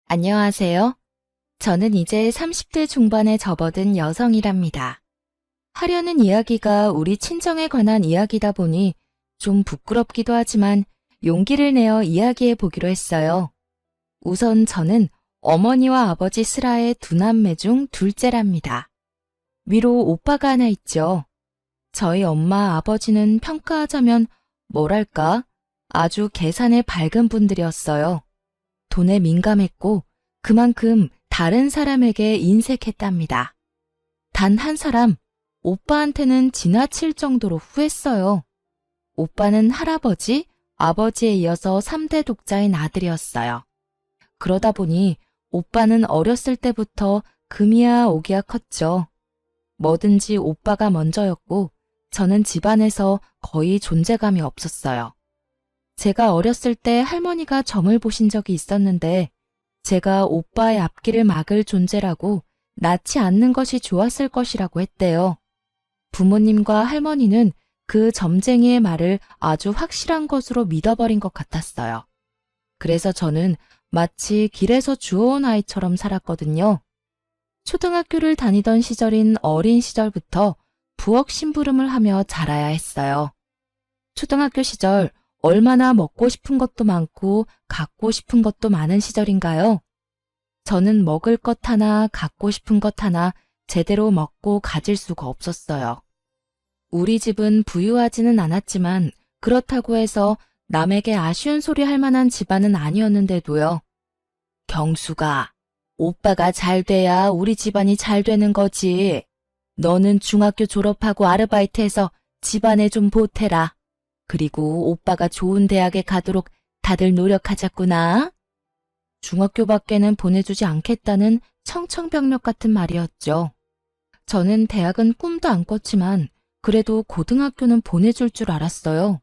안녕하세요. 저는 이제 30대 중반에 접어든 여성이랍니다. 하려는 이야기가 우리 친정에 관한 이야기다 보니 좀 부끄럽기도 하지만 용기를 내어 이야기해 보기로 했어요. 우선 저는 어머니와 아버지 슬하의 두 남매 중 둘째랍니다. 위로 오빠가 하나 있죠. 저희 엄마 아버지는 평가하자면 뭐랄까 아주 계산에 밝은 분들이었어요. 돈에 민감했고 그만큼 다른 사람에게 인색했답니다. 단 한 사람, 오빠한테는 지나칠 정도로 후했어요. 오빠는 할아버지, 아버지에 이어서 3대 독자인 아들이었어요. 그러다 보니 오빠는 어렸을 때부터 금이야 오기야 컸죠. 뭐든지 오빠가 먼저였고 저는 집안에서 거의 존재감이 없었어요. 제가 어렸을 때 할머니가 점을 보신 적이 있었는데 제가 오빠의 앞길을 막을 존재라고 낳지 않는 것이 좋았을 것이라고 했대요. 부모님과 할머니는 그 점쟁이의 말을 아주 확실한 것으로 믿어버린 것 같았어요. 그래서 저는 마치 길에서 주워온 아이처럼 살았거든요. 초등학교를 다니던 시절인 어린 시절부터 부엌 심부름을 하며 자라야 했어요. 초등학교 시절 얼마나 먹고 싶은 것도 많고 갖고 싶은 것도 많은 시절인가요? 저는 먹을 것 하나, 갖고 싶은 것 하나 제대로 먹고 가질 수가 없었어요. 우리 집은 부유하지는 않았지만 그렇다고 해서 남에게 아쉬운 소리 할 만한 집안은 아니었는데도요. 경수가, 오빠가 잘 돼야 우리 집안이 잘 되는 거지. 너는 중학교 졸업하고 아르바이트해서 집안에 좀 보태라. 그리고 오빠가 좋은 대학에 가도록 다들 노력하자꾸나. 중학교밖에는 보내주지 않겠다는 청천벽력 같은 말이었죠. 저는 대학은 꿈도 안 꿨지만 그래도 고등학교는 보내줄 줄 알았어요.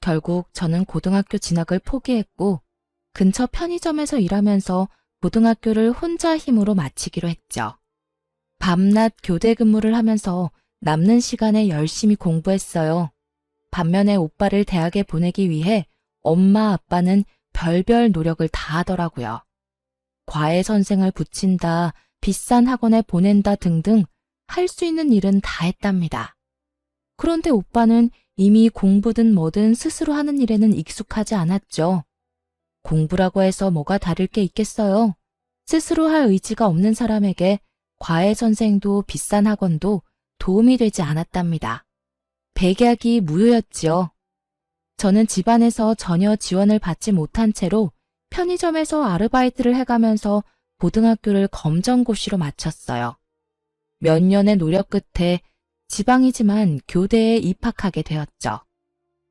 결국 저는 고등학교 진학을 포기했고 근처 편의점에서 일하면서 고등학교를 혼자 힘으로 마치기로 했죠. 밤낮 교대 근무를 하면서 남는 시간에 열심히 공부했어요. 반면에 오빠를 대학에 보내기 위해 엄마 아빠는 별별 노력을 다 하더라고요. 과외 선생을 붙인다, 비싼 학원에 보낸다 등등 할 수 있는 일은 다 했답니다. 그런데 오빠는 이미 공부든 뭐든 스스로 하는 일에는 익숙하지 않았죠. 공부라고 해서 뭐가 다를 게 있겠어요. 스스로 할 의지가 없는 사람에게 과외 선생도 비싼 학원도 도움이 되지 않았답니다. 백약이 무효였지요. 저는 집안에서 전혀 지원을 받지 못한 채로 편의점에서 아르바이트를 해가면서 고등학교를 검정고시로 마쳤어요. 몇 년의 노력 끝에 지방이지만 교대에 입학하게 되었죠.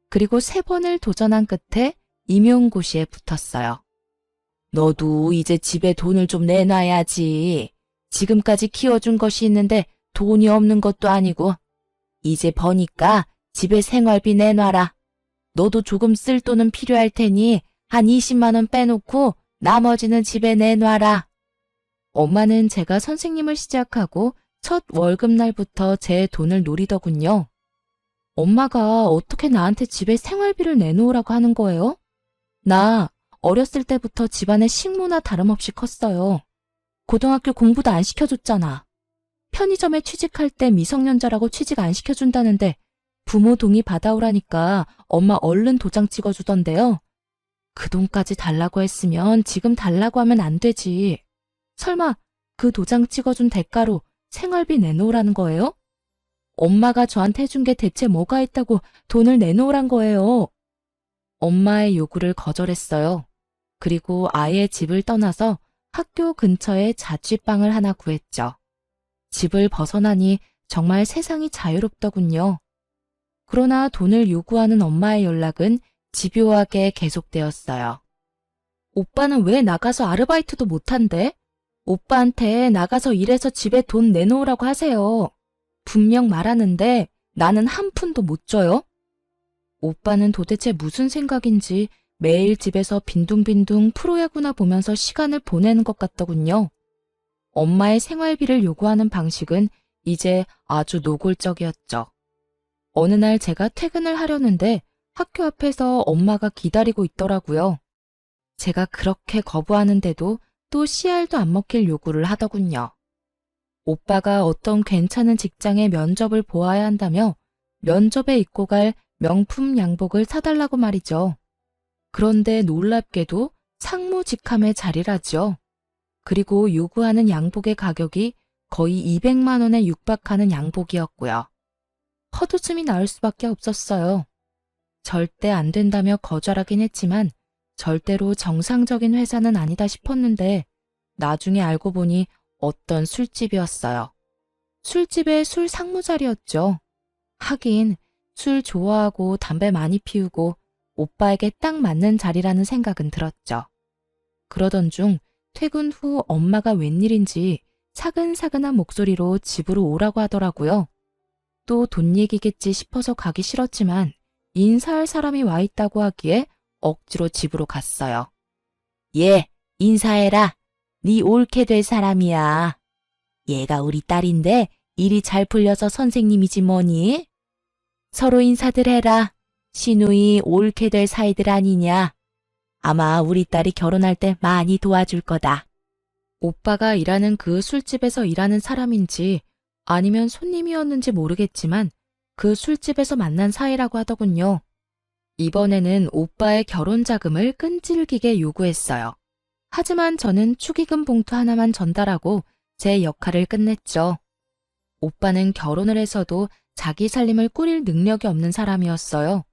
그리고 3번을 도전한 끝에 임용고시에 붙었어요. 너도 이제 집에 돈을 좀 내놔야지. 지금까지 키워준 것이 있는데 돈이 없는 것도 아니고 이제 버니까 집에 생활비 내놔라. 너도 조금 쓸 돈은 필요할 테니 한 20만 원 빼놓고 나머지는 집에 내놔라. 엄마는 제가 선생님을 시작하고 첫 월급날부터 제 돈을 노리더군요. 엄마가 어떻게 나한테 집에 생활비를 내놓으라고 하는 거예요? 나 어렸을 때부터 집안의 식모나 다름없이 컸어요. 고등학교 공부도 안 시켜줬잖아. 편의점에 취직할 때 미성년자라고 취직 안 시켜준다는데 부모 동의 받아오라니까 엄마 얼른 도장 찍어주던데요. 그 돈까지 달라고 했으면 지금 달라고 하면 안 되지. 설마 그 도장 찍어준 대가로 생활비 내놓으라는 거예요? 엄마가 저한테 해준 게 대체 뭐가 있다고 돈을 내놓으란 거예요. 엄마의 요구를 거절했어요. 그리고 아예 집을 떠나서 학교 근처에 자취방을 하나 구했죠. 집을 벗어나니 정말 세상이 자유롭더군요. 그러나 돈을 요구하는 엄마의 연락은 집요하게 계속되었어요. 오빠는 왜 나가서 아르바이트도 못한대? 오빠한테 나가서 일해서 집에 돈 내놓으라고 하세요. 분명 말하는데 나는 한 푼도 못 줘요. 오빠는 도대체 무슨 생각인지 매일 집에서 빈둥빈둥 프로야구나 보면서 시간을 보내는 것 같더군요. 엄마의 생활비를 요구하는 방식은 이제 아주 노골적이었죠. 어느 날 제가 퇴근을 하려는데 학교 앞에서 엄마가 기다리고 있더라고요. 제가 그렇게 거부하는데도 또 씨알도 안 먹힐 요구를 하더군요. 오빠가 어떤 괜찮은 직장의 면접을 보아야 한다며 면접에 입고 갈 명품 양복을 사달라고 말이죠. 그런데 놀랍게도 상무직함의 자리라죠. 그리고 요구하는 양복의 가격이 거의 200만 원에 육박하는 양복이었고요. 헛웃음이 나올 수밖에 없었어요. 절대 안 된다며 거절하긴 했지만 절대로 정상적인 회사는 아니다 싶었는데 나중에 알고 보니 어떤 술집이었어요. 술집의 술 상무 자리였죠. 하긴 술 좋아하고 담배 많이 피우고 오빠에게 딱 맞는 자리라는 생각은 들었죠. 그러던 중 퇴근 후 엄마가 웬일인지 사근사근한 목소리로 집으로 오라고 하더라고요. 또 돈 얘기겠지 싶어서 가기 싫었지만 인사할 사람이 와 있다고 하기에 억지로 집으로 갔어요. 얘, 인사해라. 네 옳게 될 사람이야. 얘가 우리 딸인데 일이 잘 풀려서 선생님이지 뭐니? 서로 인사들 해라. 시누이 옳게 될 사이들 아니냐. 아마 우리 딸이 결혼할 때 많이 도와줄 거다. 오빠가 일하는 그 술집에서 일하는 사람인지 아니면 손님이었는지 모르겠지만 그 술집에서 만난 사이라고 하더군요. 이번에는 오빠의 결혼 자금을 끈질기게 요구했어요. 하지만 저는 축의금 봉투 하나만 전달하고 제 역할을 끝냈죠. 오빠는 결혼을 해서도 자기 살림을 꾸릴 능력이 없는 사람이었어요.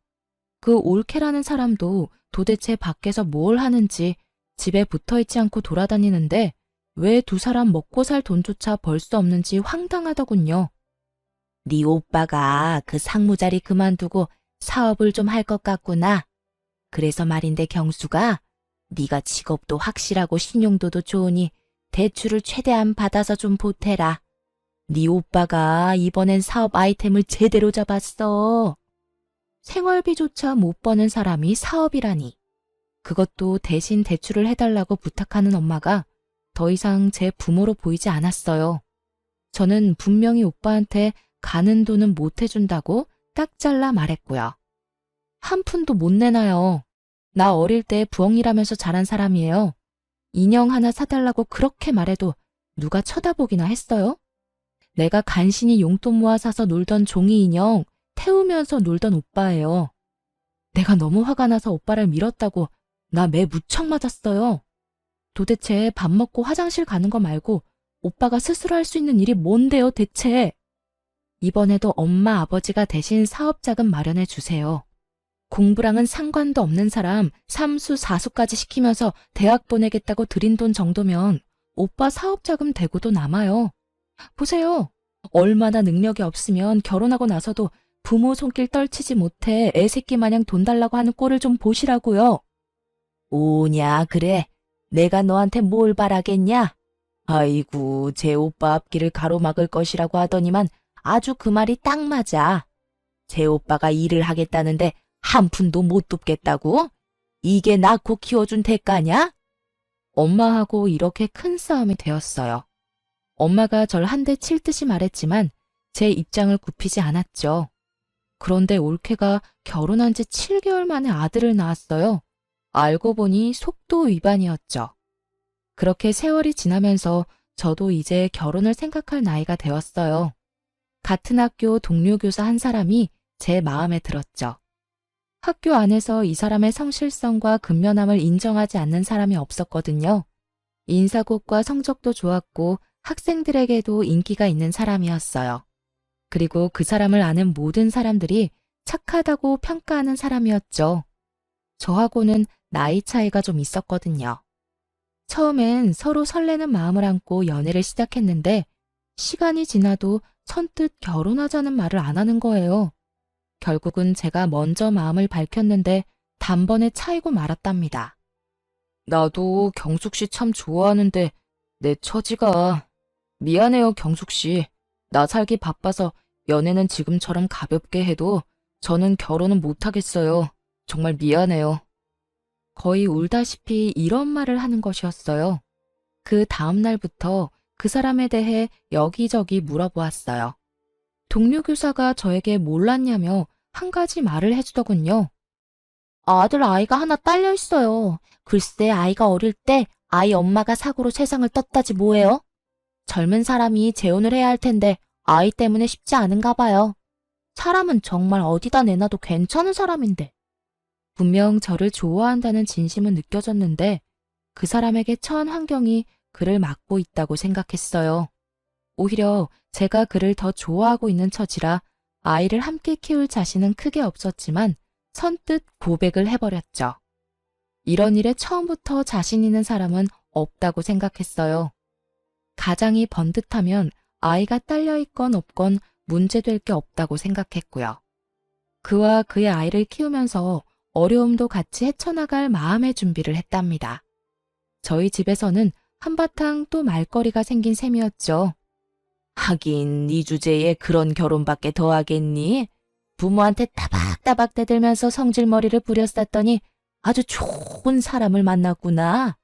그 올케라는 사람도 도대체 밖에서 뭘 하는지 집에 붙어있지 않고 돌아다니는데 왜 두 사람 먹고 살 돈조차 벌 수 없는지 황당하더군요. 네 오빠가 그 상무자리 그만두고 사업을 좀 할 것 같구나. 그래서 말인데 경수가 네가 직업도 확실하고 신용도도 좋으니 대출을 최대한 받아서 좀 보태라. 네 오빠가 이번엔 사업 아이템을 제대로 잡았어. 생활비조차 못 버는 사람이 사업이라니. 그것도 대신 대출을 해달라고 부탁하는 엄마가 더 이상 제 부모로 보이지 않았어요. 저는 분명히 오빠한테 가는 돈은 못 해준다고 딱 잘라 말했고요. 한 푼도 못 내놔요. 나 어릴 때 부엉이라면서 자란 사람이에요. 인형 하나 사달라고 그렇게 말해도 누가 쳐다보기나 했어요? 내가 간신히 용돈 모아 사서 놀던 종이 인형 태우면서 놀던 오빠예요. 내가 너무 화가 나서 오빠를 밀었다고 나 매 무척 맞았어요. 도대체 밥 먹고 화장실 가는 거 말고 오빠가 스스로 할 수 있는 일이 뭔데요, 대체? 이번에도 엄마, 아버지가 대신 사업자금 마련해 주세요. 공부랑은 상관도 없는 사람 3수, 4수까지 시키면서 대학 보내겠다고 들인 돈 정도면 오빠 사업자금 대고도 남아요. 보세요. 얼마나 능력이 없으면 결혼하고 나서도 부모 손길 떨치지 못해 애새끼 마냥 돈 달라고 하는 꼴을 좀 보시라고요. 오냐, 그래. 내가 너한테 뭘 바라겠냐? 아이고, 제 오빠 앞길을 가로막을 것이라고 하더니만 아주 그 말이 딱 맞아. 제 오빠가 일을 하겠다는데 한 푼도 못 돕겠다고? 이게 낳고 키워준 대가냐? 엄마하고 이렇게 큰 싸움이 되었어요. 엄마가 절 한 대 칠 듯이 말했지만 제 입장을 굽히지 않았죠. 그런데 올케가 결혼한 지 7개월 만에 아들을 낳았어요. 알고 보니 속도 위반이었죠. 그렇게 세월이 지나면서 저도 이제 결혼을 생각할 나이가 되었어요. 같은 학교 동료 교사 한 사람이 제 마음에 들었죠. 학교 안에서 이 사람의 성실성과 근면함을 인정하지 않는 사람이 없었거든요. 인사고과 성적도 좋았고 학생들에게도 인기가 있는 사람이었어요. 그리고 그 사람을 아는 모든 사람들이 착하다고 평가하는 사람이었죠. 저하고는 나이 차이가 좀 있었거든요. 처음엔 서로 설레는 마음을 안고 연애를 시작했는데 시간이 지나도 선뜻 결혼하자는 말을 안 하는 거예요. 결국은 제가 먼저 마음을 밝혔는데 단번에 차이고 말았답니다. 나도 경숙 씨 참 좋아하는데 내 처지가... 미안해요, 경숙 씨. 나 살기 바빠서 연애는 지금처럼 가볍게 해도 저는 결혼은 못하겠어요. 정말 미안해요. 거의 울다시피 이런 말을 하는 것이었어요. 그 다음 날부터 그 사람에 대해 여기저기 물어보았어요. 동료 교사가 저에게 몰랐냐며 한 가지 말을 해주더군요. 아들 아이가 하나 딸려 있어요. 글쎄 아이가 어릴 때 아이 엄마가 사고로 세상을 떴다지 뭐예요? 젊은 사람이 재혼을 해야 할 텐데 아이 때문에 쉽지 않은가 봐요. 사람은 정말 어디다 내놔도 괜찮은 사람인데. 분명 저를 좋아한다는 진심은 느껴졌는데 그 사람에게 처한 환경이 그를 막고 있다고 생각했어요. 오히려 제가 그를 더 좋아하고 있는 처지라 아이를 함께 키울 자신은 크게 없었지만 선뜻 고백을 해버렸죠. 이런 일에 처음부터 자신 있는 사람은 없다고 생각했어요. 가장이 번듯하면 아이가 딸려있건 없건 문제될 게 없다고 생각했고요. 그와 그의 아이를 키우면서 어려움도 같이 헤쳐나갈 마음의 준비를 했답니다. 저희 집에서는 한바탕 또 말거리가 생긴 셈이었죠. 하긴 이 주제에 그런 결혼밖에 더 하겠니? 부모한테 따박따박 대들면서 성질머리를 부렸었더니 아주 좋은 사람을 만났구나.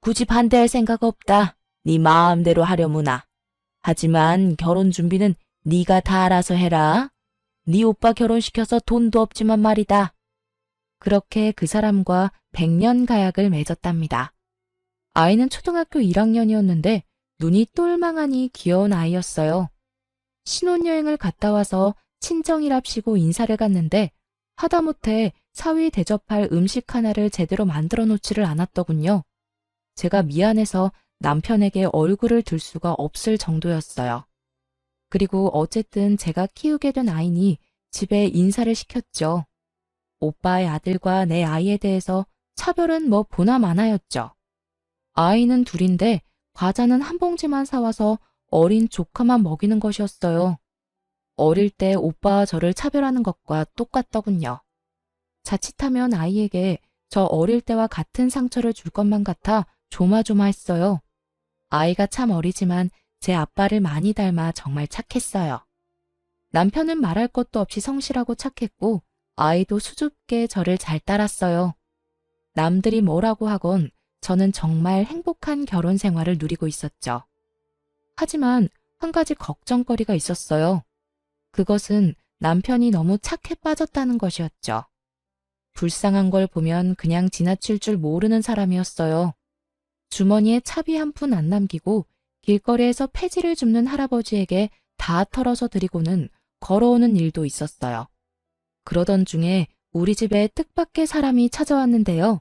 굳이 반대할 생각 없다. 네 마음대로 하려무나. 하지만 결혼 준비는 네가 다 알아서 해라. 네 오빠 결혼시켜서 돈도 없지만 말이다. 그렇게 그 사람과 100년 가약을 맺었답니다. 아이는 초등학교 1학년이었는데 눈이 똘망하니 귀여운 아이였어요. 신혼여행을 갔다 와서 친정이랍시고 인사를 갔는데 하다못해 사위 대접할 음식 하나를 제대로 만들어 놓지를 않았더군요. 제가 미안해서 남편에게 얼굴을 들 수가 없을 정도였어요. 그리고 어쨌든 제가 키우게 된 아이니 집에 인사를 시켰죠. 오빠의 아들과 내 아이에 대해서 차별은 뭐 보나 마나였죠. 아이는 둘인데 과자는 한 봉지만 사와서 어린 조카만 먹이는 것이었어요. 어릴 때 오빠와 저를 차별하는 것과 똑같더군요. 자칫하면 아이에게 저 어릴 때와 같은 상처를 줄 것만 같아 조마조마했어요. 아이가 참 어리지만 제 아빠를 많이 닮아 정말 착했어요. 남편은 말할 것도 없이 성실하고 착했고 아이도 수줍게 저를 잘 따랐어요. 남들이 뭐라고 하건 저는 정말 행복한 결혼 생활을 누리고 있었죠. 하지만 한 가지 걱정거리가 있었어요. 그것은 남편이 너무 착해 빠졌다는 것이었죠. 불쌍한 걸 보면 그냥 지나칠 줄 모르는 사람이었어요. 주머니에 차비 한 푼 안 남기고 길거리에서 폐지를 줍는 할아버지에게 다 털어서 드리고는 걸어오는 일도 있었어요. 그러던 중에 우리 집에 뜻밖의 사람이 찾아왔는데요.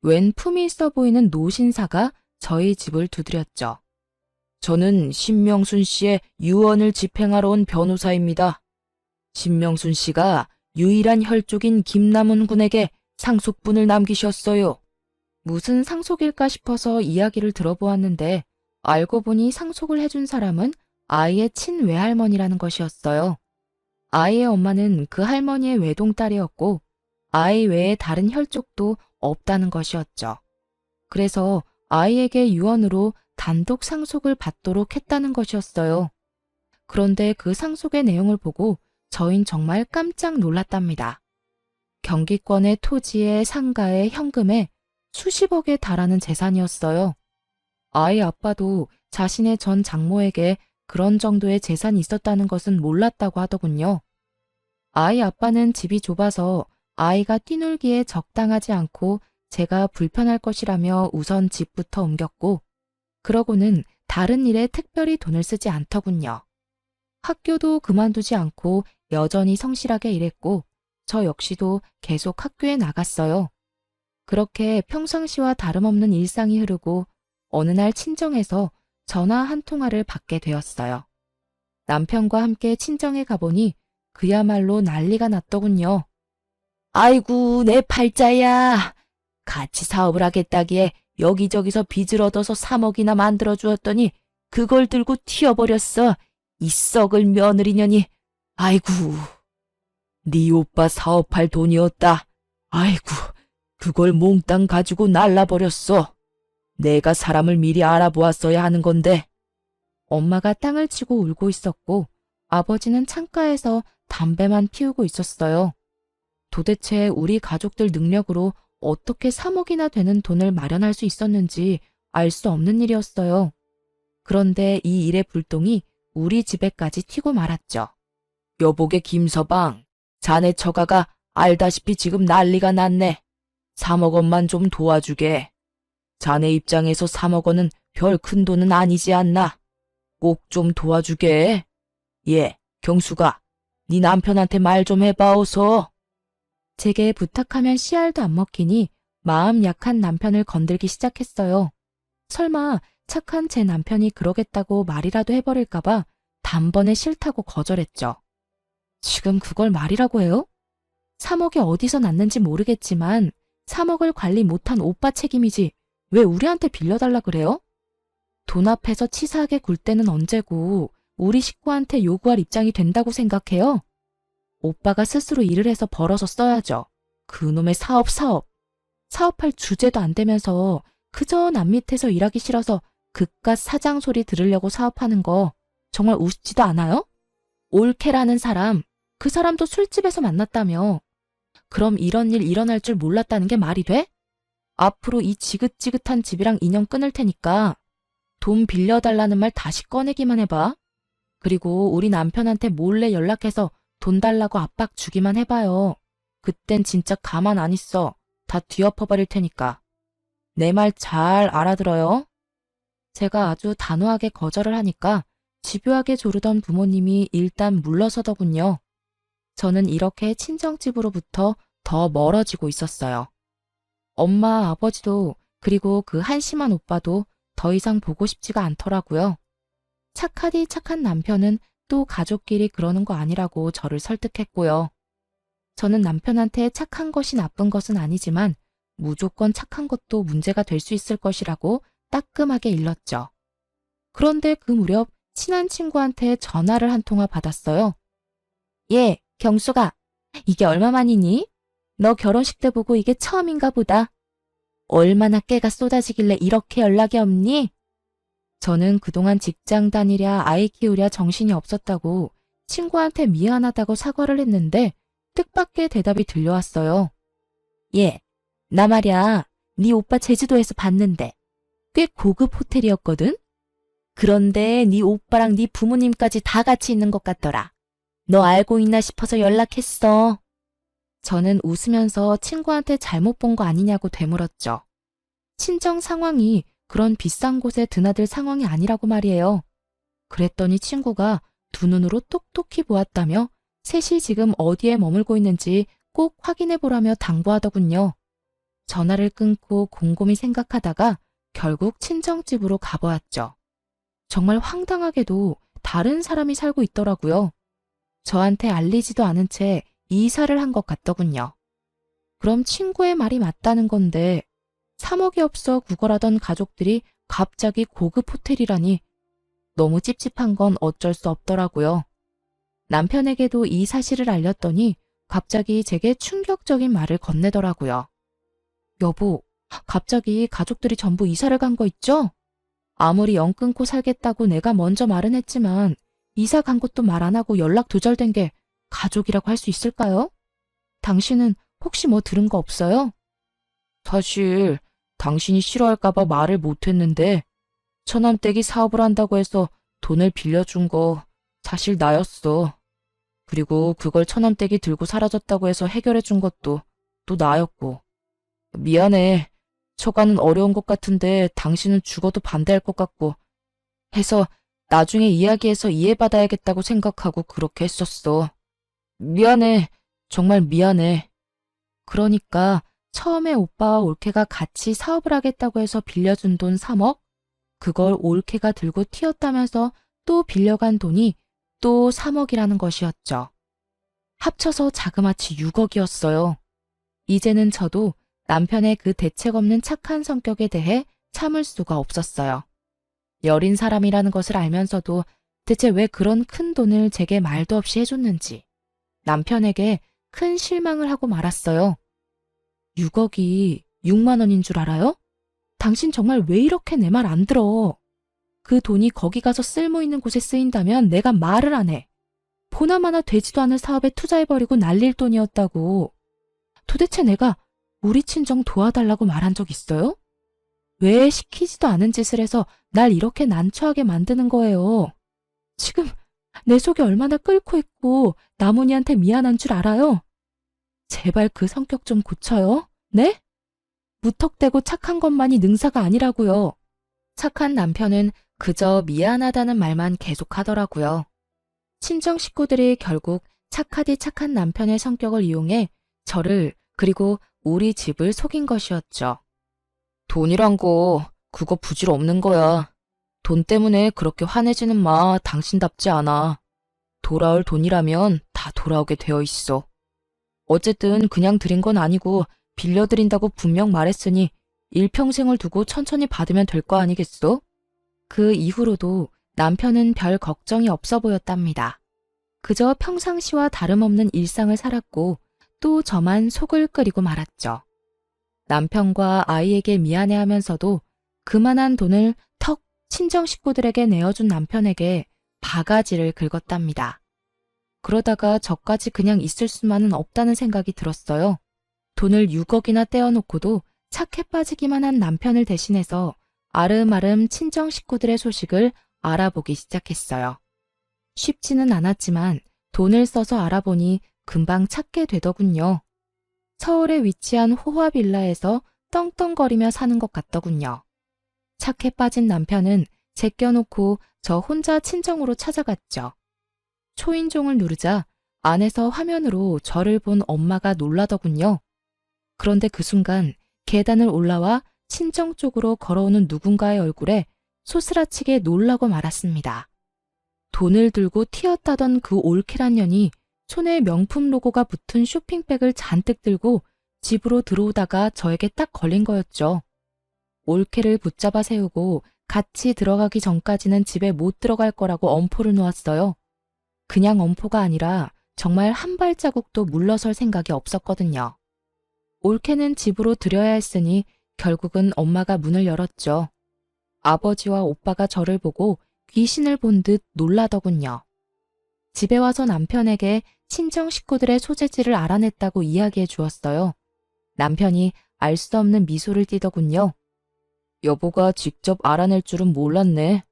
웬 품이 있어 보이는 노신사가 저희 집을 두드렸죠. 저는 신명순 씨의 유언을 집행하러 온 변호사입니다. 신명순 씨가 유일한 혈족인 김남훈 군에게 상속분을 남기셨어요. 무슨 상속일까 싶어서 이야기를 들어보았는데 알고 보니 상속을 해준 사람은 아이의 친외할머니라는 것이었어요. 아이의 엄마는 그 할머니의 외동딸이었고 아이 외에 다른 혈족도 없다는 것이었죠. 그래서 아이에게 유언으로 단독 상속을 받도록 했다는 것이었어요. 그런데 그 상속의 내용을 보고 저흰 정말 깜짝 놀랐답니다. 경기권의 토지에 상가에 현금에 수십억에 달하는 재산이었어요. 아이 아빠도 자신의 전 장모에게 그런 정도의 재산이 있었다는 것은 몰랐다고 하더군요. 아이 아빠는 집이 좁아서 아이가 뛰놀기에 적당하지 않고 제가 불편할 것이라며 우선 집부터 옮겼고 그러고는 다른 일에 특별히 돈을 쓰지 않더군요. 학교도 그만두지 않고 여전히 성실하게 일했고 저 역시도 계속 학교에 나갔어요. 그렇게 평상시와 다름없는 일상이 흐르고 어느 날 친정에서 전화 한 통화를 받게 되었어요. 남편과 함께 친정에 가보니 그야말로 난리가 났더군요. 아이고 내 팔자야. 같이 사업을 하겠다기에 여기저기서 빚을 얻어서 3억이나 만들어 주었더니 그걸 들고 튀어버렸어. 이 썩을 며느리년이. 아이고. 네 오빠 사업할 돈이었다. 아이고. 그걸 몽땅 가지고 날라버렸어. 내가 사람을 미리 알아보았어야 하는 건데. 엄마가 땅을 치고 울고 있었고 아버지는 창가에서 담배만 피우고 있었어요. 도대체 우리 가족들 능력으로 어떻게 3억이나 되는 돈을 마련할 수 있었는지 알 수 없는 일이었어요. 그런데 이 일의 불똥이 우리 집에까지 튀고 말았죠. 여보게 김서방, 자네 처가가 알다시피 지금 난리가 났네. 3억 원만 좀 도와주게. 자네 입장에서 3억 원은 별 큰 돈은 아니지 않나? 꼭 좀 도와주게. 예, 경수가, 네 남편한테 말 좀 해봐 어서. 제게 부탁하면 씨알도 안 먹히니 마음 약한 남편을 건들기 시작했어요. 설마 착한 제 남편이 그러겠다고 말이라도 해버릴까봐 단번에 싫다고 거절했죠. 지금 그걸 말이라고 해요? 3억이 어디서 났는지 모르겠지만 3억을 관리 못한 오빠 책임이지 왜 우리한테 빌려달라 그래요? 돈 앞에서 치사하게 굴 때는 언제고 우리 식구한테 요구할 입장이 된다고 생각해요? 오빠가 스스로 일을 해서 벌어서 써야죠. 그놈의 사업할 주제도 안 되면서 그저 남 밑에서 일하기 싫어서 그깟 사장 소리 들으려고 사업하는 거 정말 우습지도 않아요? 올케라는 사람, 그 사람도 술집에서 만났다며. 그럼 이런 일 일어날 줄 몰랐다는 게 말이 돼? 앞으로 이 지긋지긋한 집이랑 인연 끊을 테니까 돈 빌려달라는 말 다시 꺼내기만 해봐. 그리고 우리 남편한테 몰래 연락해서 돈 달라고 압박 주기만 해봐요. 그땐 진짜 가만 안 있어. 다 뒤엎어버릴 테니까. 내 말 잘 알아들어요? 제가 아주 단호하게 거절을 하니까 집요하게 조르던 부모님이 일단 물러서더군요. 저는 이렇게 친정집으로부터 더 멀어지고 있었어요. 엄마, 아버지도 그리고 그 한심한 오빠도 더 이상 보고 싶지가 않더라고요. 착하디 착한 남편은 또 가족끼리 그러는 거 아니라고 저를 설득했고요. 저는 남편한테 착한 것이 나쁜 것은 아니지만 무조건 착한 것도 문제가 될 수 있을 것이라고 따끔하게 일렀죠. 그런데 그 무렵 친한 친구한테 전화를 한 통화 받았어요. 예, 경수가, 이게 얼마만이니? 너 결혼식 때 보고 이게 처음인가 보다. 얼마나 깨가 쏟아지길래 이렇게 연락이 없니? 저는 그동안 직장 다니랴 아이 키우랴 정신이 없었다고 친구한테 미안하다고 사과를 했는데 뜻밖의 대답이 들려왔어요. 예, 나 말야, 네 오빠 제주도에서 봤는데 꽤 고급 호텔이었거든? 그런데 네 오빠랑 네 부모님까지 다 같이 있는 것 같더라. 너 알고 있나 싶어서 연락했어. 저는 웃으면서 친구한테 잘못 본 거 아니냐고 되물었죠. 친정 상황이 그런 비싼 곳에 드나들 상황이 아니라고 말이에요. 그랬더니 친구가 두 눈으로 똑똑히 보았다며 셋이 지금 어디에 머물고 있는지 꼭 확인해 보라며 당부하더군요. 전화를 끊고 곰곰이 생각하다가 결국 친정집으로 가보았죠. 정말 황당하게도 다른 사람이 살고 있더라고요. 저한테 알리지도 않은 채 이사를 한 것 같더군요. 그럼 친구의 말이 맞다는 건데 3억이 없어 구걸하던 가족들이 갑자기 고급 호텔이라니 너무 찝찝한 건 어쩔 수 없더라고요. 남편에게도 이 사실을 알렸더니 갑자기 제게 충격적인 말을 건네더라고요. 여보, 갑자기 가족들이 전부 이사를 간 거 있죠? 아무리 연 끊고 살겠다고 내가 먼저 말은 했지만 이사 간 것도 말 안 하고 연락 두절된 게 가족이라고 할 수 있을까요? 당신은 혹시 뭐 들은 거 없어요? 사실 당신이 싫어할까봐 말을 못했는데 처남댁이 사업을 한다고 해서 돈을 빌려준 거 사실 나였어. 그리고 그걸 처남댁이 들고 사라졌다고 해서 해결해준 것도 또 나였고. 미안해. 처가는 어려운 것 같은데 당신은 죽어도 반대할 것 같고 해서 나중에 이야기해서 이해받아야겠다고 생각하고 그렇게 했었어. 미안해. 정말 미안해. 그러니까 처음에 오빠와 올케가 같이 사업을 하겠다고 해서 빌려준 돈 3억? 그걸 올케가 들고 튀었다면서 또 빌려간 돈이 또 3억이라는 것이었죠. 합쳐서 자그마치 6억이었어요. 이제는 저도 남편의 그 대책 없는 착한 성격에 대해 참을 수가 없었어요. 여린 사람이라는 것을 알면서도 대체 왜 그런 큰 돈을 제게 말도 없이 해줬는지 남편에게 큰 실망을 하고 말았어요. 6억이 6만 원인 줄 알아요? 당신 정말 왜 이렇게 내 말 안 들어? 그 돈이 거기 가서 쓸모 있는 곳에 쓰인다면 내가 말을 안 해. 보나마나 되지도 않을 사업에 투자해버리고 날릴 돈이었다고. 도대체 내가 우리 친정 도와달라고 말한 적 있어요? 왜 시키지도 않은 짓을 해서 날 이렇게 난처하게 만드는 거예요? 지금 내 속이 얼마나 끓고 있고 나문이한테 미안한 줄 알아요? 제발 그 성격 좀 고쳐요. 네? 무턱대고 착한 것만이 능사가 아니라고요. 착한 남편은 그저 미안하다는 말만 계속하더라고요. 친정 식구들이 결국 착하디 착한 남편의 성격을 이용해 저를 그리고 우리 집을 속인 것이었죠. 돈이란 거 그거 부질 없는 거야. 돈 때문에 그렇게 화내지는 마. 당신답지 않아. 돌아올 돈이라면 다 돌아오게 되어 있어. 어쨌든 그냥 드린 건 아니고 빌려드린다고 분명 말했으니 일평생을 두고 천천히 받으면 될 거 아니겠어? 그 이후로도 남편은 별 걱정이 없어 보였답니다. 그저 평상시와 다름없는 일상을 살았고 또 저만 속을 끓이고 말았죠. 남편과 아이에게 미안해하면서도 그만한 돈을 턱 친정 식구들에게 내어준 남편에게 바가지를 긁었답니다. 그러다가 저까지 그냥 있을 수만은 없다는 생각이 들었어요. 돈을 6억이나 떼어놓고도 착해 빠지기만 한 남편을 대신해서 아름아름 친정 식구들의 소식을 알아보기 시작했어요. 쉽지는 않았지만 돈을 써서 알아보니 금방 찾게 되더군요. 서울에 위치한 호화 빌라에서 떵떵거리며 사는 것 같더군요. 착해 빠진 남편은 제껴놓고 저 혼자 친정으로 찾아갔죠. 초인종을 누르자 안에서 화면으로 저를 본 엄마가 놀라더군요. 그런데 그 순간 계단을 올라와 친정 쪽으로 걸어오는 누군가의 얼굴에 소스라치게 놀라고 말았습니다. 돈을 들고 튀었다던 그 올케란 년이 손에 명품 로고가 붙은 쇼핑백을 잔뜩 들고 집으로 들어오다가 저에게 딱 걸린 거였죠. 올케를 붙잡아 세우고 같이 들어가기 전까지는 집에 못 들어갈 거라고 엄포를 놓았어요. 그냥 엄포가 아니라 정말 한 발자국도 물러설 생각이 없었거든요. 올케는 집으로 들여야 했으니 결국은 엄마가 문을 열었죠. 아버지와 오빠가 저를 보고 귀신을 본 듯 놀라더군요. 집에 와서 남편에게 친정 식구들의 소재지를 알아냈다고 이야기해 주었어요. 남편이 알 수 없는 미소를 띠더군요. 여보가 직접 알아낼 줄은 몰랐네.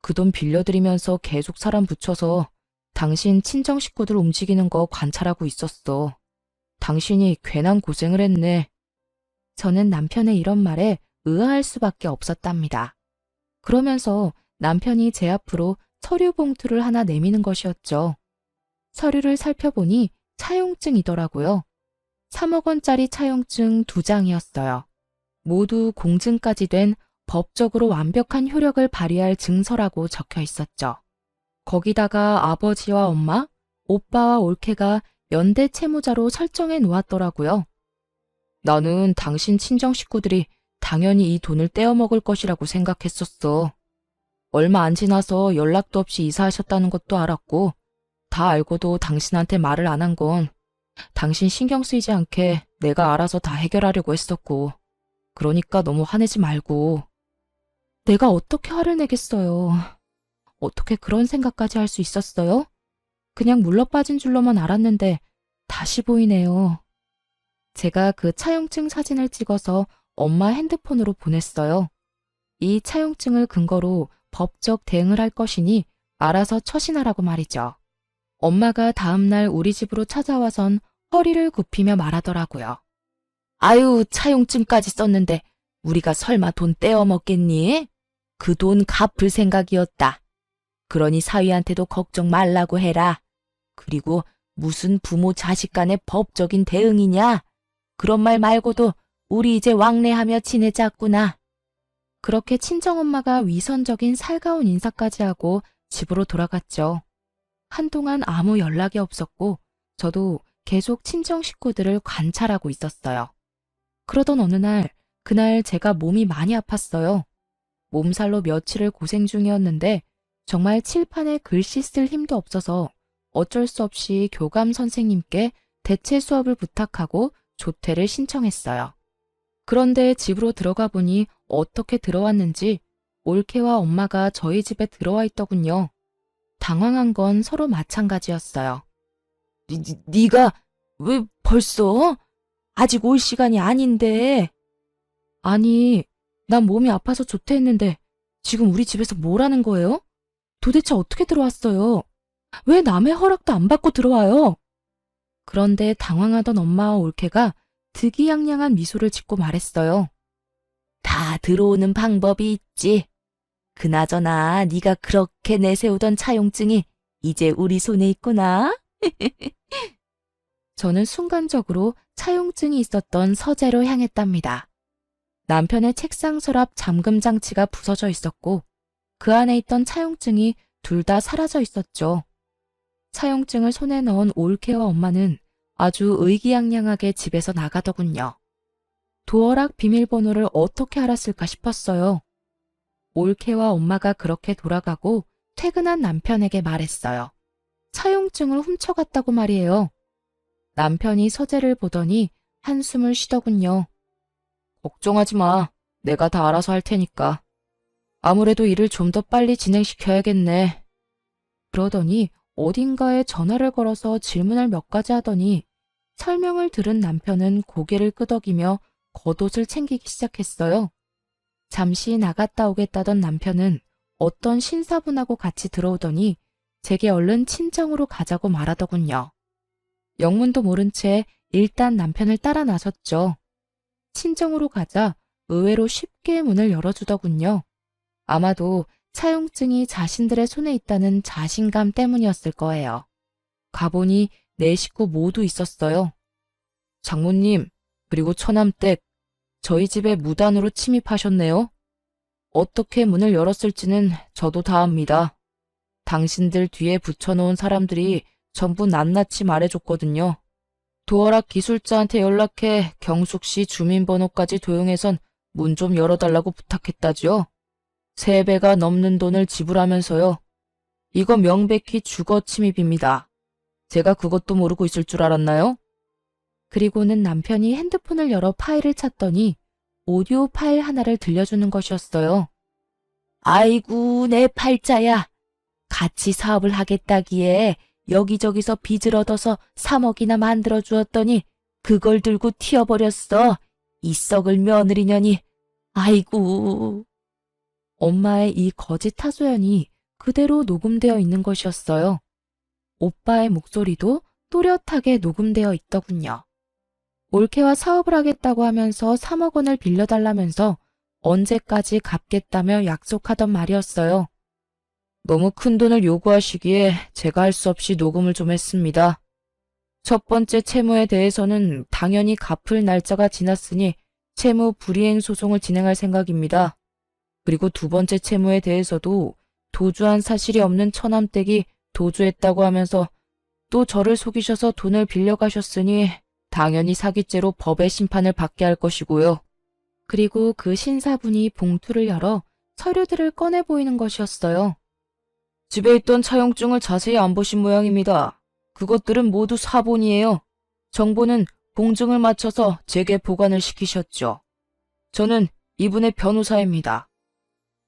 그 돈 빌려드리면서 계속 사람 붙여서 당신 친정 식구들 움직이는 거 관찰하고 있었어. 당신이 괜한 고생을 했네. 저는 남편의 이런 말에 의아할 수밖에 없었답니다. 그러면서 남편이 제 앞으로 서류 봉투를 하나 내미는 것이었죠. 서류를 살펴보니 차용증이더라고요. 3억 원짜리 차용증 2장이었어요. 모두 공증까지 된 법적으로 완벽한 효력을 발휘할 증서라고 적혀 있었죠. 거기다가 아버지와 엄마, 오빠와 올케가 연대 채무자로 설정해 놓았더라고요. 나는 당신 친정 식구들이 당연히 이 돈을 떼어먹을 것이라고 생각했었어. 얼마 안 지나서 연락도 없이 이사하셨다는 것도 알았고, 다 알고도 당신한테 말을 안 한 건 당신 신경 쓰이지 않게 내가 알아서 다 해결하려고 했었고, 그러니까 너무 화내지 말고. 내가 어떻게 화를 내겠어요. 어떻게 그런 생각까지 할 수 있었어요? 그냥 물러빠진 줄로만 알았는데 다시 보이네요. 제가 그 차용증 사진을 찍어서 엄마 핸드폰으로 보냈어요. 이 차용증을 근거로 법적 대응을 할 것이니 알아서 처신하라고 말이죠. 엄마가 다음날 우리 집으로 찾아와선 허리를 굽히며 말하더라고요. 아유, 차용증까지 썼는데 우리가 설마 돈 떼어먹겠니? 그 돈 갚을 생각이었다. 그러니 사위한테도 걱정 말라고 해라. 그리고 무슨 부모 자식 간의 법적인 대응이냐? 그런 말 말고도 우리 이제 왕래하며 지내자꾸나. 그렇게 친정엄마가 위선적인 살가운 인사까지 하고 집으로 돌아갔죠. 한동안 아무 연락이 없었고 저도 계속 친정 식구들을 관찰하고 있었어요. 그러던 어느 날, 그날 제가 몸이 많이 아팠어요. 몸살로 며칠을 고생 중이었는데 정말 칠판에 글씨 쓸 힘도 없어서 어쩔 수 없이 교감 선생님께 대체 수업을 부탁하고 조퇴를 신청했어요. 그런데 집으로 들어가 보니 어떻게 들어왔는지 올케와 엄마가 저희 집에 들어와 있더군요. 당황한 건 서로 마찬가지였어요. 네가 왜 벌써? 아직 올 시간이 아닌데. 아니, 난 몸이 아파서 조퇴했는데 지금 우리 집에서 뭘 하는 거예요? 도대체 어떻게 들어왔어요? 왜 남의 허락도 안 받고 들어와요? 그런데 당황하던 엄마와 올케가 득이양양한 미소를 짓고 말했어요. 다 들어오는 방법이 있지. 그나저나 네가 그렇게 내세우던 차용증이 이제 우리 손에 있구나. 저는 순간적으로 차용증이 있었던 서재로 향했답니다. 남편의 책상 서랍 잠금 장치가 부서져 있었고 그 안에 있던 차용증이 둘 다 사라져 있었죠. 차용증을 손에 넣은 올케와 엄마는 아주 의기양양하게 집에서 나가더군요. 도어락 비밀번호를 어떻게 알았을까 싶었어요. 올케와 엄마가 그렇게 돌아가고 퇴근한 남편에게 말했어요. 차용증을 훔쳐갔다고 말이에요. 남편이 서재를 보더니 한숨을 쉬더군요. 걱정하지 마. 내가 다 알아서 할 테니까. 아무래도 일을 좀 더 빨리 진행시켜야겠네. 그러더니 어딘가에 전화를 걸어서 질문을 몇 가지 하더니 설명을 들은 남편은 고개를 끄덕이며 겉옷을 챙기기 시작했어요. 잠시 나갔다 오겠다던 남편은 어떤 신사분하고 같이 들어오더니 제게 얼른 친정으로 가자고 말하더군요. 영문도 모른 채 일단 남편을 따라 나섰죠. 친정으로 가자 의외로 쉽게 문을 열어주더군요. 아마도 차용증이 자신들의 손에 있다는 자신감 때문이었을 거예요. 가보니 네 식구 모두 있었어요. 장모님, 그리고 처남댁, 저희 집에 무단으로 침입하셨네요. 어떻게 문을 열었을지는 저도 다 압니다. 당신들 뒤에 붙여놓은 사람들이 전부 낱낱이 말해줬거든요. 도어락 기술자한테 연락해 경숙 씨 주민번호까지 도용해선 문 좀 열어달라고 부탁했다지요. 3배가 넘는 돈을 지불하면서요. 이거 명백히 주거 침입입니다. 제가 그것도 모르고 있을 줄 알았나요? 그리고는 남편이 핸드폰을 열어 파일을 찾더니 오디오 파일 하나를 들려주는 것이었어요. 아이고, 내 팔자야. 같이 사업을 하겠다기에 여기저기서 빚을 얻어서 3억이나 만들어 주었더니 그걸 들고 튀어버렸어. 이 썩을 며느리년이. 아이고. 엄마의 이 거짓 하소연이 그대로 녹음되어 있는 것이었어요. 오빠의 목소리도 또렷하게 녹음되어 있더군요. 올케와 사업을 하겠다고 하면서 3억 원을 빌려달라면서 언제까지 갚겠다며 약속하던 말이었어요. 너무 큰 돈을 요구하시기에 제가 할 수 없이 녹음을 좀 했습니다. 첫 번째 채무에 대해서는 당연히 갚을 날짜가 지났으니 채무 불이행 소송을 진행할 생각입니다. 그리고 두 번째 채무에 대해서도 도주한 사실이 없는 처남댁이 도주했다고 하면서 또 저를 속이셔서 돈을 빌려가셨으니 당연히 사기죄로 법의 심판을 받게 할 것이고요. 그리고 그 신사분이 봉투를 열어 서류들을 꺼내 보이는 것이었어요. 집에 있던 차용증을 자세히 안 보신 모양입니다. 그것들은 모두 사본이에요. 정보는 공증을 맞춰서 제게 보관을 시키셨죠. 저는 이분의 변호사입니다.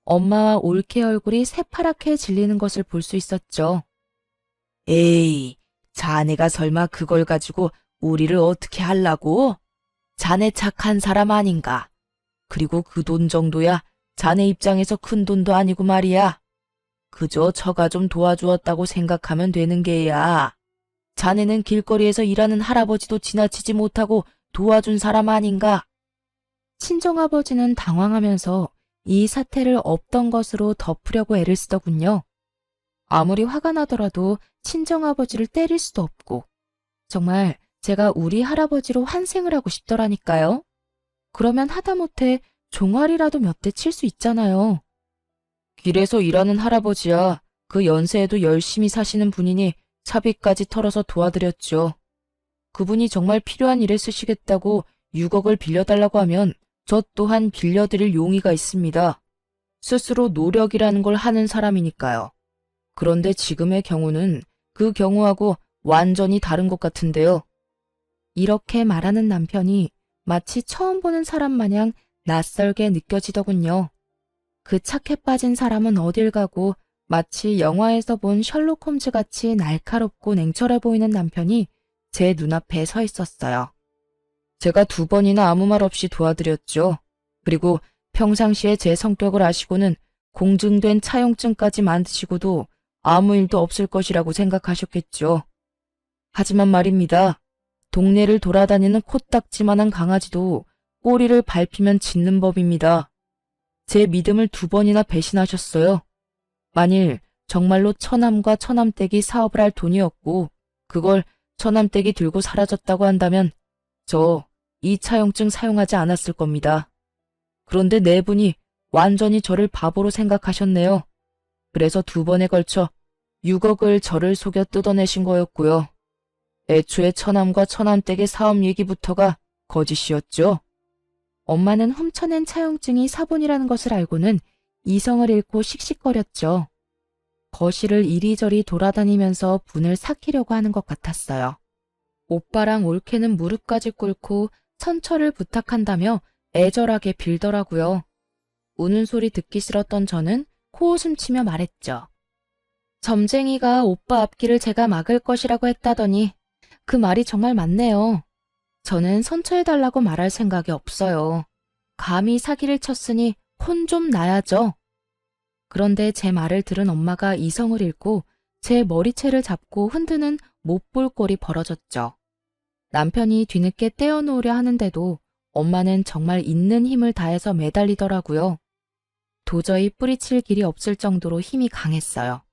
엄마와 올케 얼굴이 새파랗게 질리는 것을 볼 수 있었죠. 에이, 자네가 설마 그걸 가지고 우리를 어떻게 하려고? 자네 착한 사람 아닌가? 그리고 그 돈 정도야 자네 입장에서 큰 돈도 아니고 말이야. 그저 처가 좀 도와주었다고 생각하면 되는 게야. 자네는 길거리에서 일하는 할아버지도 지나치지 못하고 도와준 사람 아닌가? 친정아버지는 당황하면서 이 사태를 없던 것으로 덮으려고 애를 쓰더군요. 아무리 화가 나더라도 친정아버지를 때릴 수도 없고 정말 제가 우리 할아버지로 환생을 하고 싶더라니까요. 그러면 하다못해 종아리라도 몇 대 칠 수 있잖아요. 길에서 일하는 할아버지야 그 연세에도 열심히 사시는 분이니 차비까지 털어서 도와드렸죠. 그분이 정말 필요한 일에 쓰시겠다고 6억을 빌려달라고 하면 저 또한 빌려드릴 용의가 있습니다. 스스로 노력이라는 걸 하는 사람이니까요. 그런데 지금의 경우는 그 경우하고 완전히 다른 것 같은데요. 이렇게 말하는 남편이 마치 처음 보는 사람 마냥 낯설게 느껴지더군요. 그 착해 빠진 사람은 어딜 가고 마치 영화에서 본 셜록 홈즈 같이 날카롭고 냉철해 보이는 남편이 제 눈앞에 서 있었어요. 제가 2번이나 아무 말 없이 도와드렸죠. 그리고 평상시에 제 성격을 아시고는 공증된 차용증까지 만드시고도 아무 일도 없을 것이라고 생각하셨겠죠. 하지만 말입니다. 동네를 돌아다니는 코딱지만한 강아지도 꼬리를 밟히면 짖는 법입니다. 제 믿음을 2번이나 배신하셨어요. 만일 정말로 처남과 처남댁이 사업을 할 돈이었고 그걸 처남댁이 들고 사라졌다고 한다면 저 2차용증 사용하지 않았을 겁니다. 그런데 네 분이 완전히 저를 바보로 생각하셨네요. 그래서 2번에 걸쳐 6억을 저를 속여 뜯어내신 거였고요. 애초에 처남과 처남댁의 사업 얘기부터가 거짓이었죠. 엄마는 훔쳐낸 차용증이 사본이라는 것을 알고는 이성을 잃고 씩씩거렸죠. 거실을 이리저리 돌아다니면서 분을 삭히려고 하는 것 같았어요. 오빠랑 올케는 무릎까지 꿇고 천처를 부탁한다며 애절하게 빌더라고요. 우는 소리 듣기 싫었던 저는 코웃음 치며 말했죠. 점쟁이가 오빠 앞길을 제가 막을 것이라고 했다더니 그 말이 정말 맞네요. 저는 선처해달라고 말할 생각이 없어요. 감히 사기를 쳤으니 혼 좀 나야죠. 그런데 제 말을 들은 엄마가 이성을 잃고 제 머리채를 잡고 흔드는 못 볼 꼴이 벌어졌죠. 남편이 뒤늦게 떼어놓으려 하는데도 엄마는 정말 있는 힘을 다해서 매달리더라고요. 도저히 뿌리칠 길이 없을 정도로 힘이 강했어요.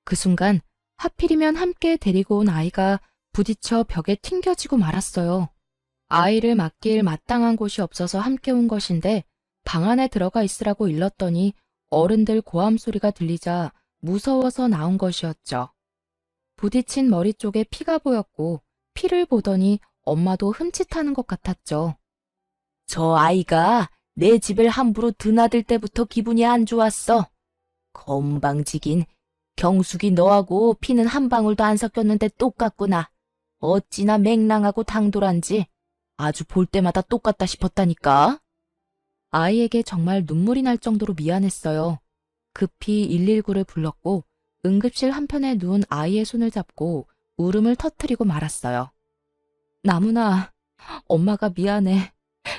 그 순간 하필이면 함께 데리고 온 아이가 부딪혀 벽에 튕겨지고 말았어요. 아이를 맡길 마땅한 곳이 없어서 함께 온 것인데 방 안에 들어가 있으라고 일렀더니 어른들 고함 소리가 들리자 무서워서 나온 것이었죠. 부딪힌 머리 쪽에 피가 보였고 피를 보더니 엄마도 흠칫하는 것 같았죠. 저 아이가 내 집을 함부로 드나들 때부터 기분이 안 좋았어. 건방지긴. 경숙이 너하고 피는 한 방울도 안 섞였는데 똑같구나. 어찌나 맹랑하고 당돌한지 아주 볼 때마다 똑같다 싶었다니까. 아이에게 정말 눈물이 날 정도로 미안했어요. 급히 119를 불렀고 응급실 한편에 누운 아이의 손을 잡고 울음을 터뜨리고 말았어요. 나문아, 엄마가 미안해.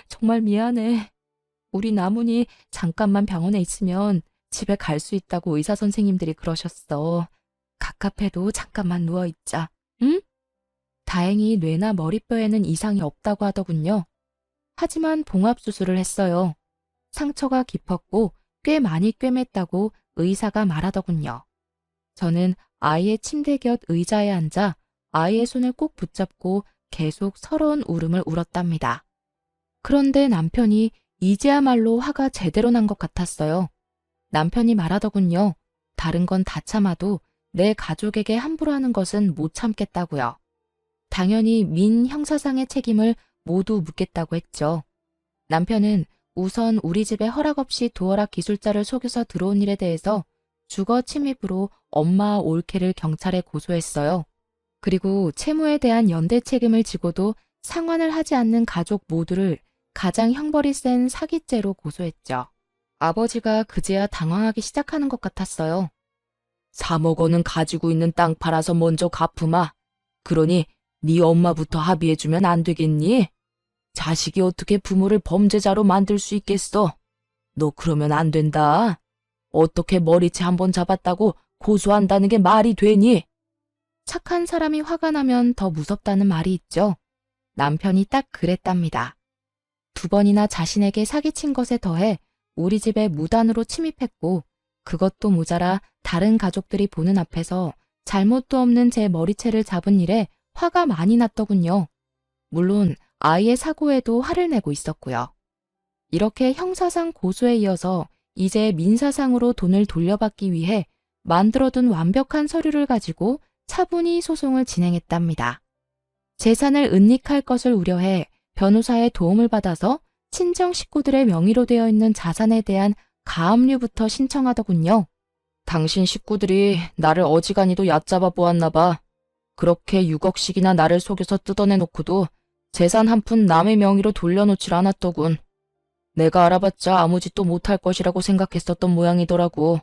정말 미안해. 우리 나문이 잠깐만 병원에 있으면 집에 갈 수 있다고 의사 선생님들이 그러셨어. 갑갑해도 잠깐만 누워있자. 응? 다행히 뇌나 머리뼈에는 이상이 없다고 하더군요. 하지만 봉합수술을 했어요. 상처가 깊었고 꽤 많이 꿰맸다고 의사가 말하더군요. 저는 아이의 침대 곁 의자에 앉아 아이의 손을 꼭 붙잡고 계속 서러운 울음을 울었답니다. 그런데 남편이 이제야말로 화가 제대로 난 것 같았어요. 남편이 말하더군요. 다른 건 다 참아도 내 가족에게 함부로 하는 것은 못 참겠다고요. 당연히 민 형사상의 책임을 모두 묻겠다고 했죠. 남편은 우선 우리 집에 허락 없이 도어락 기술자를 속여서 들어온 일에 대해서 주거 침입으로 엄마와 올케를 경찰에 고소했어요. 그리고 채무에 대한 연대 책임을 지고도 상환을 하지 않는 가족 모두를 가장 형벌이 센 사기죄로 고소했죠. 아버지가 그제야 당황하기 시작하는 것 같았어요. 3억 원은 가지고 있는 땅 팔아서 먼저 갚으마. 그러니 네 엄마부터 합의해주면 안 되겠니? 자식이 어떻게 부모를 범죄자로 만들 수 있겠어? 너 그러면 안 된다. 어떻게 머리채 한번 잡았다고 고소한다는 게 말이 되니? 착한 사람이 화가 나면 더 무섭다는 말이 있죠. 남편이 딱 그랬답니다. 2번이나 자신에게 사기친 것에 더해 우리 집에 무단으로 침입했고 그것도 모자라 다른 가족들이 보는 앞에서 잘못도 없는 제 머리채를 잡은 일에 화가 많이 났더군요. 물론 아이의 사고에도 화를 내고 있었고요. 이렇게 형사상 고소에 이어서 이제 민사상으로 돈을 돌려받기 위해 만들어둔 완벽한 서류를 가지고 차분히 소송을 진행했답니다. 재산을 은닉할 것을 우려해 변호사의 도움을 받아서 친정 식구들의 명의로 되어 있는 자산에 대한 가압류부터 신청하더군요. 당신 식구들이 나를 어지간히도 얕잡아 보았나 봐. 그렇게 6억씩이나 나를 속여서 뜯어내놓고도 재산 한 푼 남의 명의로 돌려놓질 않았더군. 내가 알아봤자 아무 짓도 못할 것이라고 생각했었던 모양이더라고.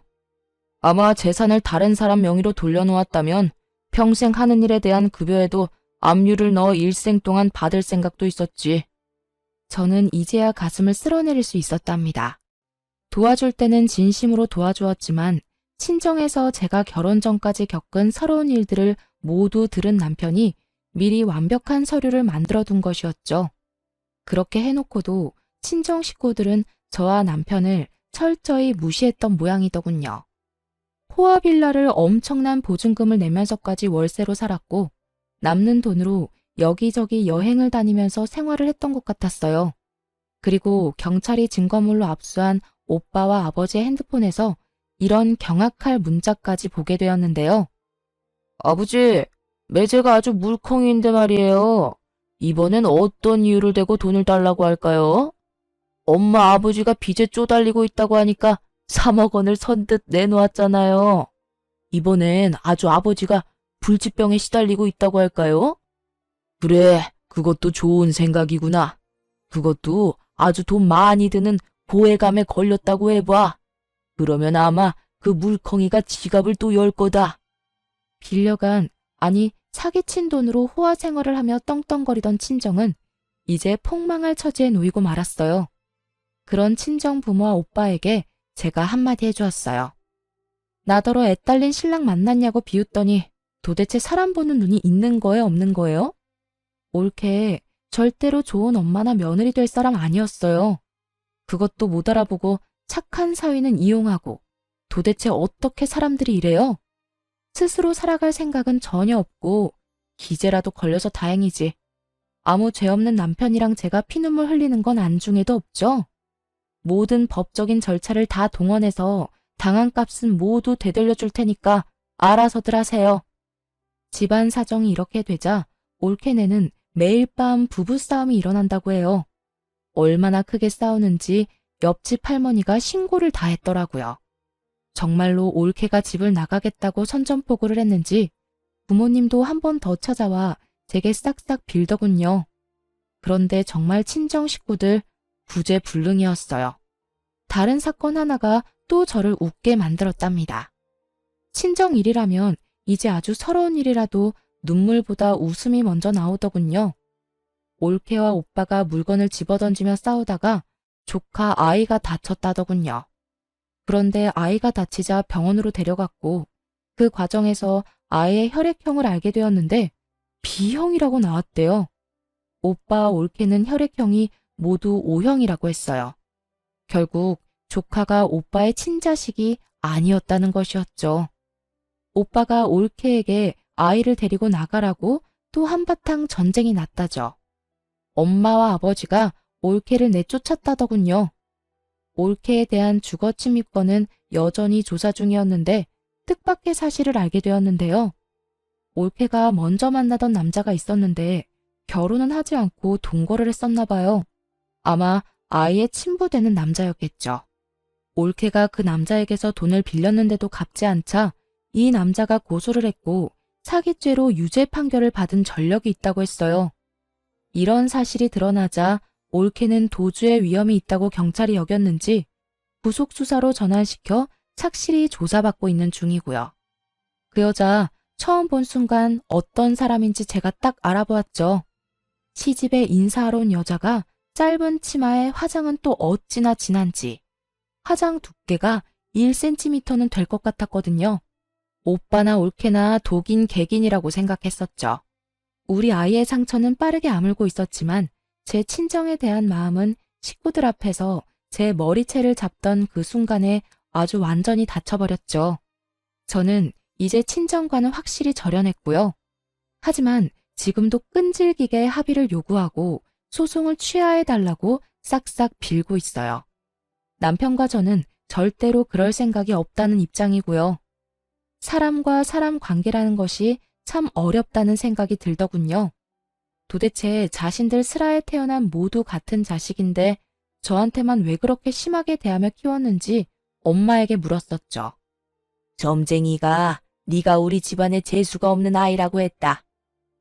아마 재산을 다른 사람 명의로 돌려놓았다면 평생 하는 일에 대한 급여에도 압류를 넣어 일생 동안 받을 생각도 있었지. 저는 이제야 가슴을 쓸어내릴 수 있었답니다. 도와줄 때는 진심으로 도와주었지만 친정에서 제가 결혼 전까지 겪은 서러운 일들을 모두 들은 남편이 미리 완벽한 서류를 만들어 둔 것이었죠. 그렇게 해놓고도 친정 식구들은 저와 남편을 철저히 무시했던 모양이더군요. 호화빌라를 엄청난 보증금을 내면서까지 월세로 살았고 남는 돈으로 여기저기 여행을 다니면서 생활을 했던 것 같았어요. 그리고 경찰이 증거물로 압수한 오빠와 아버지의 핸드폰에서 이런 경악할 문자까지 보게 되었는데요. 아버지, 매제가 아주 물컹이인데 말이에요. 이번엔 어떤 이유를 대고 돈을 달라고 할까요? 엄마 아버지가 빚에 쪼달리고 있다고 하니까 3억 원을 선뜻 내놓았잖아요. 이번엔 아주 아버지가 불치병에 시달리고 있다고 할까요? 그래, 그것도 좋은 생각이구나. 그것도 아주 돈 많이 드는 고액감에 걸렸다고 해봐. 그러면 아마 그 물컹이가 지갑을 또 열 거다. 빌려간, 아니 사기친 돈으로 호화 생활을 하며 떵떵거리던 친정은 이제 폭망할 처지에 놓이고 말았어요. 그런 친정 부모와 오빠에게 제가 한마디 해주었어요. 나더러 애딸린 신랑 만났냐고 비웃더니 도대체 사람 보는 눈이 있는 거예요, 없는 거예요? 올케 절대로 좋은 엄마나 며느리 될 사람 아니었어요. 그것도 못 알아보고 착한 사위는 이용하고 도대체 어떻게 사람들이 이래요? 스스로 살아갈 생각은 전혀 없고 기재라도 걸려서 다행이지. 아무 죄 없는 남편이랑 제가 피눈물 흘리는 건 안중에도 없죠. 모든 법적인 절차를 다 동원해서 당한 값은 모두 되돌려 줄 테니까 알아서들 하세요. 집안 사정이 이렇게 되자 올케네는 매일 밤 부부싸움이 일어난다고 해요. 얼마나 크게 싸우는지 옆집 할머니가 신고를 다 했더라고요. 정말로 올케가 집을 나가겠다고 선전포고를 했는지 부모님도 한 번 더 찾아와 제게 싹싹 빌더군요. 그런데 정말 친정 식구들 구제불능이었어요. 다른 사건 하나가 또 저를 웃게 만들었답니다. 친정 일이라면 이제 아주 서러운 일이라도 눈물보다 웃음이 먼저 나오더군요. 올케와 오빠가 물건을 집어던지며 싸우다가 조카 아이가 다쳤다더군요. 그런데 아이가 다치자 병원으로 데려갔고 그 과정에서 아이의 혈액형을 알게 되었는데 B형이라고 나왔대요. 오빠와 올케는 혈액형이 모두 O형이라고 했어요. 결국 조카가 오빠의 친자식이 아니었다는 것이었죠. 오빠가 올케에게 아이를 데리고 나가라고 또 한바탕 전쟁이 났다죠. 엄마와 아버지가 올케를 내쫓았다더군요. 올케에 대한 주거 침입건은 여전히 조사 중이었는데 뜻밖의 사실을 알게 되었는데요. 올케가 먼저 만나던 남자가 있었는데 결혼은 하지 않고 동거를 했었나 봐요. 아마 아이의 친부되는 남자였겠죠. 올케가 그 남자에게서 돈을 빌렸는데도 갚지 않자 이 남자가 고소를 했고 사기죄로 유죄 판결을 받은 전력이 있다고 했어요. 이런 사실이 드러나자 올케는 도주의 위험이 있다고 경찰이 여겼는지 구속수사로 전환시켜 착실히 조사받고 있는 중이고요. 그 여자 처음 본 순간 어떤 사람인지 제가 딱 알아보았죠. 시집에 인사하러 온 여자가 짧은 치마에 화장은 또 어찌나 진한지 화장 두께가 1cm는 될 것 같았거든요. 오빠나 올케나 독인 객인이라고 생각했었죠. 우리 아이의 상처는 빠르게 아물고 있었지만 제 친정에 대한 마음은 식구들 앞에서 제 머리채를 잡던 그 순간에 아주 완전히 닫혀버렸죠. 저는 이제 친정과는 확실히 절연했고요. 하지만 지금도 끈질기게 합의를 요구하고 소송을 취하해달라고 싹싹 빌고 있어요. 남편과 저는 절대로 그럴 생각이 없다는 입장이고요. 사람과 사람 관계라는 것이 참 어렵다는 생각이 들더군요. 도대체 자신들 슬하에 태어난 모두 같은 자식인데 저한테만 왜 그렇게 심하게 대하며 키웠는지 엄마에게 물었었죠. 점쟁이가 네가 우리 집안에 재수가 없는 아이라고 했다.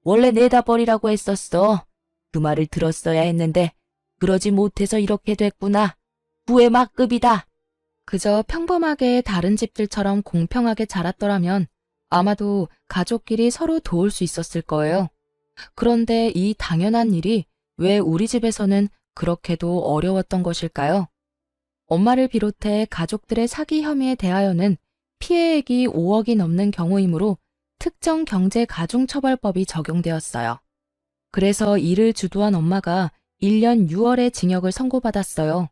원래 내다 버리라고 했었어. 그 말을 들었어야 했는데 그러지 못해서 이렇게 됐구나. 부의 막급이다. 그저 평범하게 다른 집들처럼 공평하게 자랐더라면 아마도 가족끼리 서로 도울 수 있었을 거예요. 그런데 이 당연한 일이 왜 우리 집에서는 그렇게도 어려웠던 것일까요? 엄마를 비롯해 가족들의 사기 혐의에 대하여는 피해액이 5억이 넘는 경우이므로 특정 경제가중처벌법이 적용되었어요. 그래서 이를 주도한 엄마가 1년 6월에 징역을 선고받았어요.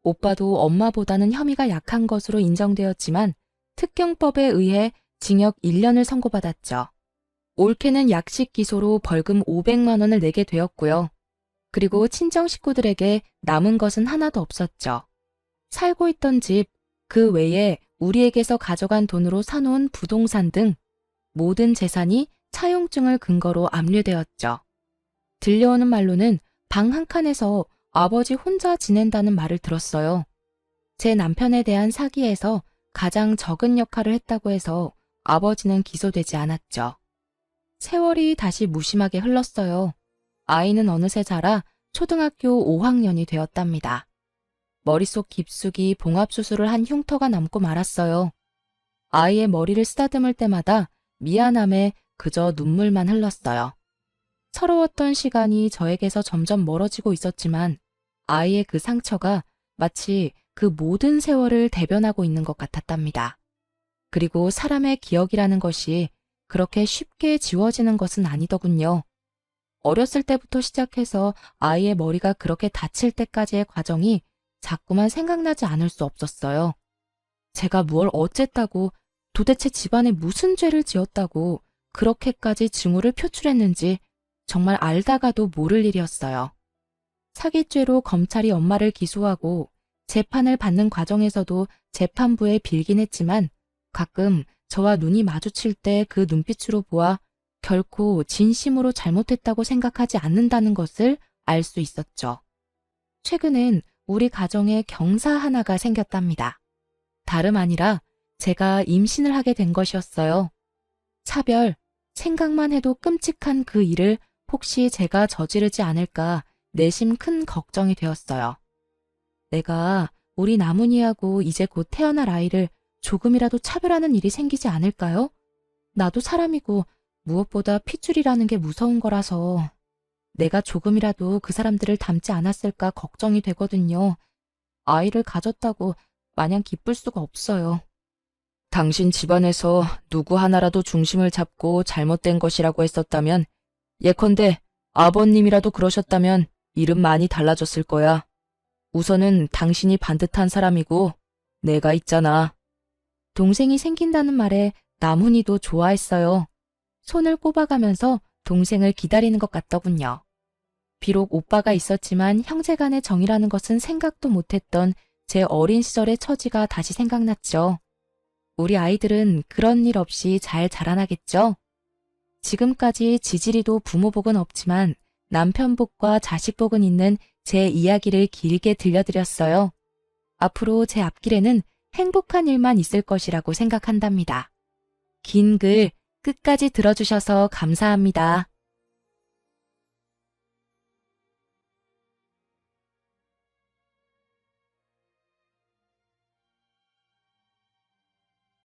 오빠도 엄마보다는 혐의가 약한 것으로 인정되었지만 특경법에 의해 징역 1년을 선고받았죠. 올케는 약식 기소로 벌금 500만 원을 내게 되었고요. 그리고 친정 식구들에게 남은 것은 하나도 없었죠. 살고 있던 집, 그 외에 우리에게서 가져간 돈으로 사놓은 부동산 등 모든 재산이 차용증을 근거로 압류되었죠. 들려오는 말로는 방 한 칸에서 아버지 혼자 지낸다는 말을 들었어요. 제 남편에 대한 사기에서 가장 적은 역할을 했다고 해서 아버지는 기소되지 않았죠. 세월이 다시 무심하게 흘렀어요. 아이는 어느새 자라 초등학교 5학년이 되었답니다. 머릿속 깊숙이 봉합수술을 한 흉터가 남고 말았어요. 아이의 머리를 쓰다듬을 때마다 미안함에 그저 눈물만 흘렀어요. 서러웠던 시간이 저에게서 점점 멀어지고 있었지만 아이의 그 상처가 마치 그 모든 세월을 대변하고 있는 것 같았답니다. 그리고 사람의 기억이라는 것이 그렇게 쉽게 지워지는 것은 아니더군요. 어렸을 때부터 시작해서 아이의 머리가 그렇게 다칠 때까지의 과정이 자꾸만 생각나지 않을 수 없었어요. 제가 무얼 어쨌다고, 도대체 집안에 무슨 죄를 지었다고 그렇게까지 증오를 표출했는지 정말 알다가도 모를 일이었어요. 사기죄로 검찰이 엄마를 기소하고 재판을 받는 과정에서도 재판부에 빌긴 했지만 가끔 저와 눈이 마주칠 때 그 눈빛으로 보아 결코 진심으로 잘못했다고 생각하지 않는다는 것을 알 수 있었죠. 최근엔 우리 가정에 경사 하나가 생겼답니다. 다름 아니라 제가 임신을 하게 된 것이었어요. 차별, 생각만 해도 끔찍한 그 일을 혹시 제가 저지르지 않을까 내심 큰 걱정이 되었어요. 내가 우리 나문이하고 이제 곧 태어날 아이를 조금이라도 차별하는 일이 생기지 않을까요? 나도 사람이고 무엇보다 핏줄이라는 게 무서운 거라서 내가 조금이라도 그 사람들을 닮지 않았을까 걱정이 되거든요. 아이를 가졌다고 마냥 기쁠 수가 없어요. 당신 집안에서 누구 하나라도 중심을 잡고 잘못된 것이라고 했었다면, 예컨대 아버님이라도 그러셨다면 일은 많이 달라졌을 거야. 우선은 당신이 반듯한 사람이고 내가 있잖아. 동생이 생긴다는 말에 나문이도 좋아했어요. 손을 꼽아가면서 동생을 기다리는 것 같더군요. 비록 오빠가 있었지만 형제간의 정이라는 것은 생각도 못했던 제 어린 시절의 처지가 다시 생각났죠. 우리 아이들은 그런 일 없이 잘 자라나겠죠? 지금까지 지지리도 부모 복은 없지만 남편 복과 자식 복은 있는 제 이야기를 길게 들려드렸어요. 앞으로 제 앞길에는 행복한 일만 있을 것이라고 생각한답니다. 긴 글 끝까지 들어주셔서 감사합니다.